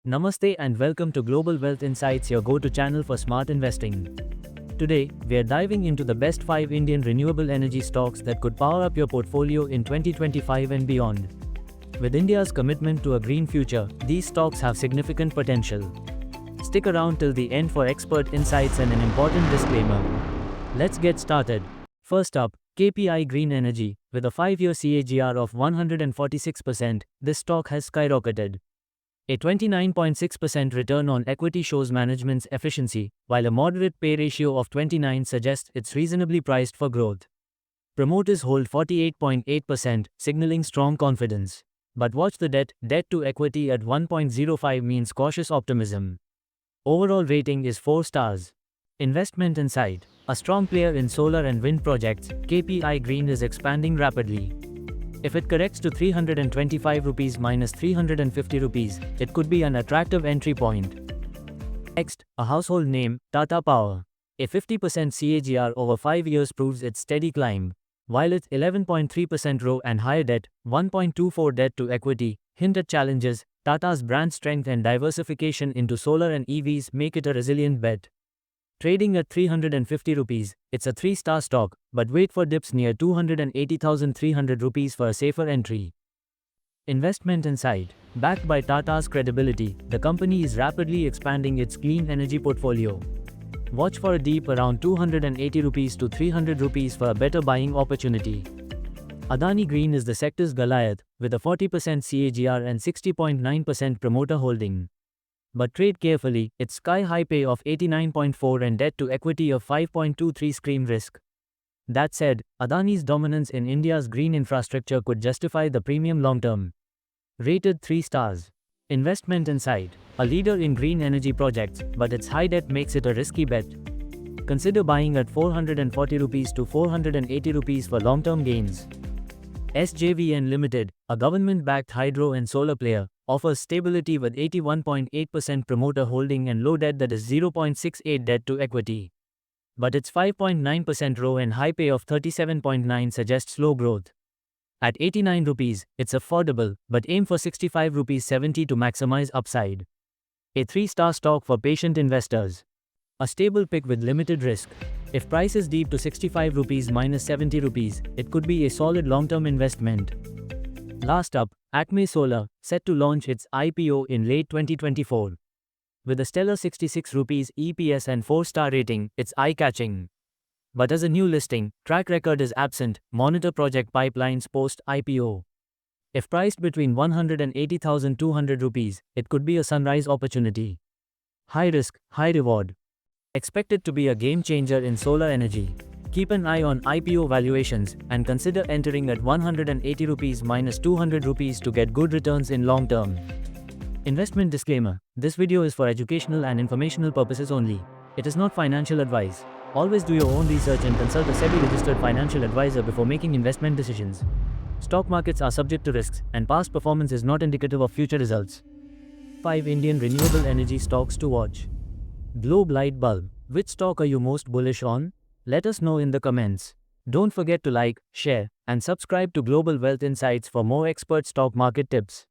Namaste and welcome to Global Wealth Insights, your go-to channel for smart investing. Today, we are diving into the best 5 Indian renewable energy stocks that could power up your portfolio in 2025 and beyond. With India's commitment to a green future, these stocks have significant potential. Stick around till the end for expert insights and an important disclaimer. Let's get started. First up, KPI Green Energy. With a 5-year CAGR of 146%, this stock has skyrocketed. A 29.6% return on equity shows management's efficiency, while a moderate pay ratio of 29 suggests it's reasonably priced for growth. Promoters hold 48.8%, signaling strong confidence. But watch the debt to equity at 1.05 means cautious optimism. Overall rating is 4 stars. Investment Insight. A strong player in solar and wind projects, KPI Green is expanding rapidly. If it corrects to 325 rupees minus 350 rupees, it could be an attractive entry point. Next, a household name, Tata Power. A 50% CAGR over 5 years proves its steady climb. While its 11.3% ROE and higher debt, 1.24 debt to equity, hint at challenges, Tata's brand strength and diversification into solar and EVs make it a resilient bet. Trading at 350 rupees, it's a 3-star stock, but wait for dips near 280,300 rupees for a safer entry. Investment Insight. Backed by Tata's credibility, the company is rapidly expanding its clean energy portfolio. Watch for a dip around 280 rupees to 300 rupees for a better buying opportunity. Adani Green is the sector's Goliath, with a 40% CAGR and 60.9% promoter holding. But trade carefully, its sky-high pay of 89.4 and debt-to-equity of 5.23 scream risk. That said, Adani's dominance in India's green infrastructure could justify the premium long-term. Rated 3 stars. Investment Insight. A leader in green energy projects, but its high debt makes it a risky bet. Consider buying at 440 rupees to 480 rupees for long-term gains. SJVN Limited, a government-backed hydro and solar player, offers stability with 81.8% promoter holding and low debt that is 0.68 debt to equity. But its 5.9% ROE and high pay of 37.9 suggests slow growth. At 89 rupees, it's affordable, but aim for 65 rupees 70 to maximize upside. A 3-star stock for patient investors. A stable pick with limited risk. If prices deep to 65 rupees minus 70 rupees, it could be a solid long-term investment. Last up, Acme Solar, set to launch its IPO in late 2024. With a stellar 66 rupees EPS and 4-star rating, it's eye-catching. But as a new listing, track record is absent. Monitor project pipelines post-IPO. If priced between 180,200 rupees, it could be a sunrise opportunity. High risk, high reward. Expected to be a game changer in solar energy. Keep an eye on IPO valuations and consider entering at 180 rupees minus 200 rupees to get good returns in long term. Investment disclaimer. This video is for educational and informational purposes only. It is not financial advice. Always do your own research and consult a SEBI registered financial advisor before making investment decisions. Stock markets are subject to risks, and past performance is not indicative of future results. 5 Indian renewable energy stocks to watch. Globe Light Bulb. Which stock are you most bullish on? Let us know in the comments. Don't forget to like, share, and subscribe to Global Wealth Insights for more expert stock market tips.